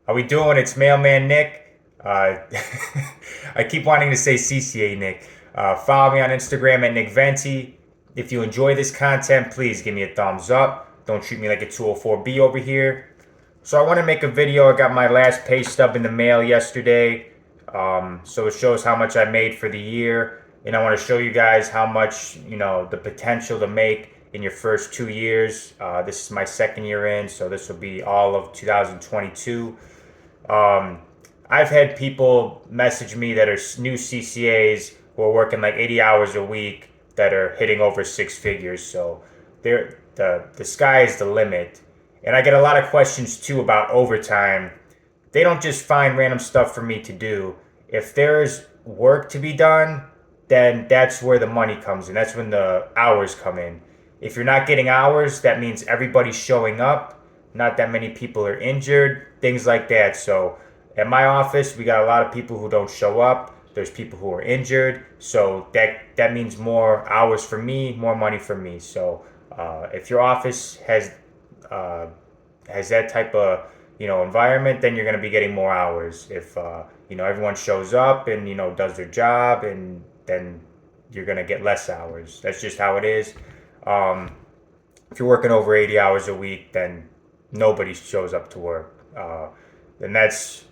How we doing? It's Mailman Nick. I keep wanting to say CCA Nick. Follow me on Instagram at Nick Venti. If you enjoy this content, please give me a thumbs up. Don't treat me like a 204B over here. So I want to make a video. I got my last pay stub in the mail yesterday. So it shows how much I made for the year. And I want to show you guys how much, the potential to make in your first 2 years. This is my second year in, so this will be all of 2022. Um, I've had people message me that are new CCAs who are working like 80 hours a week that are hitting over six figures. So the sky is the limit. And I get a lot of questions too about overtime. They don't just find random stuff for me to do. If there's work to be done, then that's where the money comes in. That's when the hours come in. If you're not getting hours, that means everybody's showing up. Not that many people are injured, things like that. So at my office, we got a lot of people who don't show up. There's people who are injured. So that means more hours for me, more money for me. So if your office uh, has that type of environment, then you're going to be getting more hours. If everyone shows up and does their job, and then you're going to get less hours. That's just how it is. Um, if you're working over 80 hours a week, then nobody shows up to work. And that's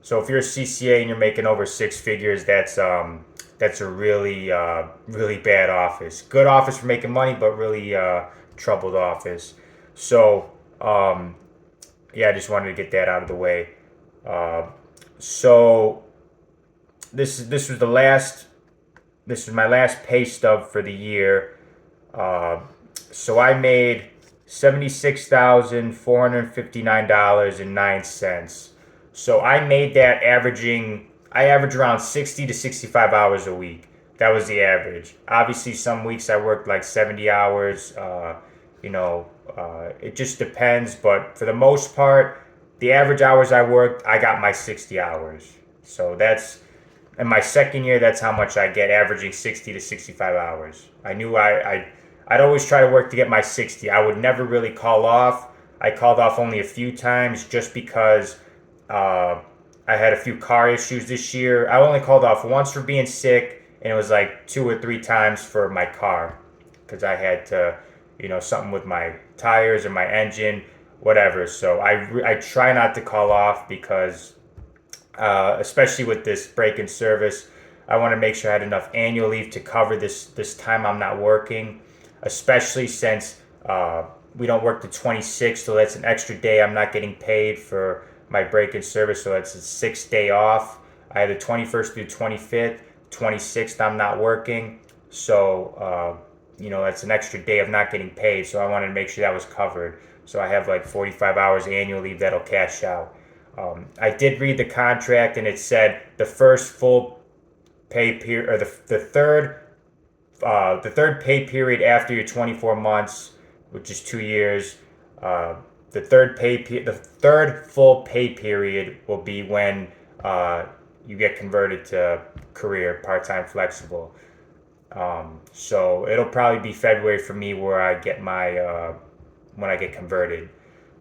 so if you're a CCA and you're making over six figures, that's a really bad office. Good office for making money, but really troubled office. So yeah, I just wanted to get that out of the way. Uh, so this was the last. This was my last pay stub for the year. Uh, so I made $76,459.09. So I made that averaging. I average around 60 to 65 hours a week. That was the average. Obviously, some weeks I worked like 70 hours. It just depends. But for the most part, the average hours I worked, I got my 60 hours. So that's in my second year. That's how much I get, averaging 60 to 65 hours. I knew I'd always try to work to get my 60. I would never really call off. I called off only a few times just because uh, I had a few car issues this year. I only called off once for being sick, and it was like two or three times for my car because I had to, something with my tires or my engine, whatever. So I try not to call off because, especially with this break in service, I want to make sure I had enough annual leave to cover this time I'm not working, especially since we don't work the 26th, so that's an extra day I'm not getting paid for my break in service, so that's a 6 day off. I had the 21st through 25th, 26th I'm not working, so that's an extra day of not getting paid, so I wanted to make sure that was covered. So I have like 45 hours annual leave that'll cash out. I did read the contract, and it said the first full pay period, or the third pay period after your 24 months, which is 2 years. The third full pay period will be when you get converted to career part-time flexible. So it'll probably be February for me where I get my when I get converted.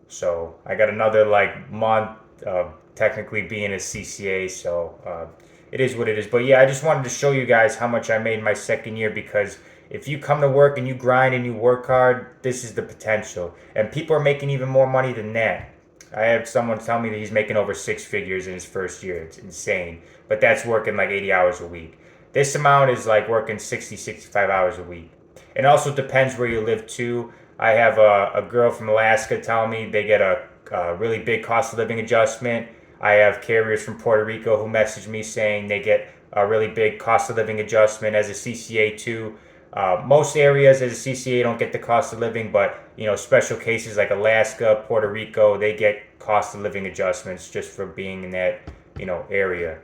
So I got another like month of technically being a CCA. So it is what it is. But yeah, I just wanted to show you guys how much I made my second year, because if you come to work and you grind and you work hard, this is the potential. And people are making even more money than that. I had someone tell me that he's making over six figures in his first year. It's insane. But that's working like 80 hours a week. This amount is like working 60, 65 hours a week. It also depends where you live too. I have a girl from Alaska tell me they get a really big cost of living adjustment. I have carriers from Puerto Rico who message me saying they get a really big cost of living adjustment as a CCA too. Most areas as a CCA don't get the cost of living, but special cases like Alaska, Puerto Rico, they get cost of living adjustments just for being in that area.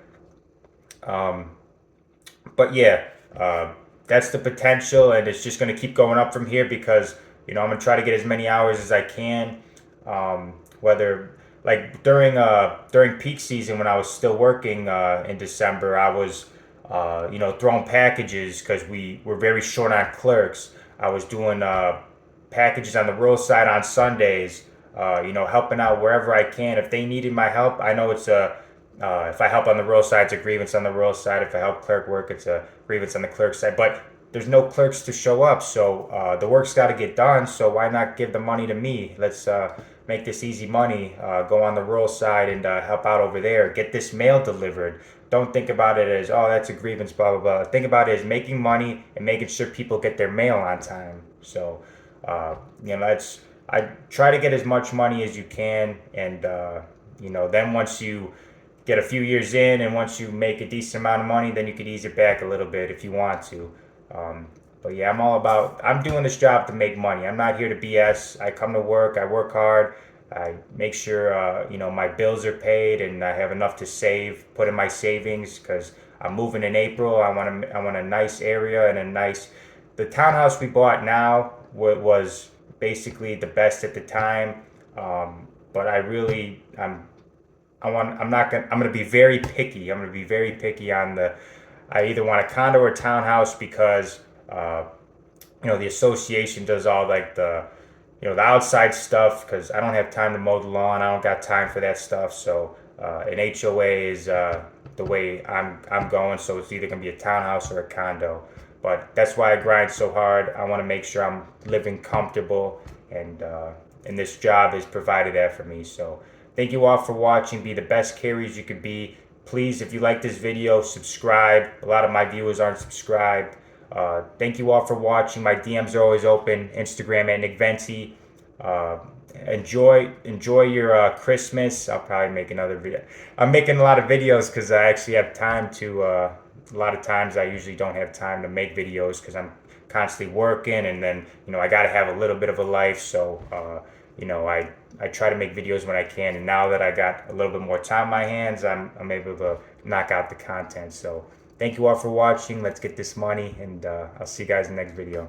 Um, but yeah, that's the potential, and it's just going to keep going up from here because I'm going to try to get as many hours as I can. Whether like during peak season when I was still working in December, I was throwing packages because we were very short on clerks. I was doing packages on the rural side on Sundays. helping out wherever I can. If they needed my help, I know it's a if I help on the rural side, it's a grievance on the rural side. If I help clerk work, it's a grievance on the clerk side. But there's no clerks to show up, so the work's got to get done. So why not give the money to me? Let's make this easy money. Go on the rural side and help out over there. Get this mail delivered. Don't think about it as, oh, that's a grievance, blah blah blah. Think about it as making money and making sure people get their mail on time. So that's I try to get as much money as you can, and then once you get a few years in and once you make a decent amount of money, then you could ease it back a little bit if you want to. But yeah, I'm doing this job to make money. I'm not here to BS. I come to work, I work hard, I make sure, my bills are paid and I have enough to save, put in my savings because I'm moving in April. I want a nice area and the townhouse we bought now was basically the best at the time. But I'm gonna be very picky. I'm gonna be very picky on I either want a condo or a townhouse because the association does all like the outside stuff because I don't have time to mow the lawn. I don't got time for that stuff. So an HOA is the way I'm going. So it's either gonna be a townhouse or a condo. But that's why I grind so hard. I want to make sure I'm living comfortable, and this job has provided that for me. So thank you all for watching. Be the best carriers you could be. Please, if you like this video, subscribe. A lot of my viewers aren't subscribed. Thank you all for watching. My DMs are always open. Instagram at Nick Venti. Enjoy your Christmas. I'll probably make another video. I'm making a lot of videos because I actually have time to. A lot of times I usually don't have time to make videos because I'm constantly working, and then I got to have a little bit of a life. So I try to make videos when I can, and now that I got a little bit more time on my hands, I'm able to knock out the content. So thank you all for watching. Let's get this money, and I'll see you guys in the next video.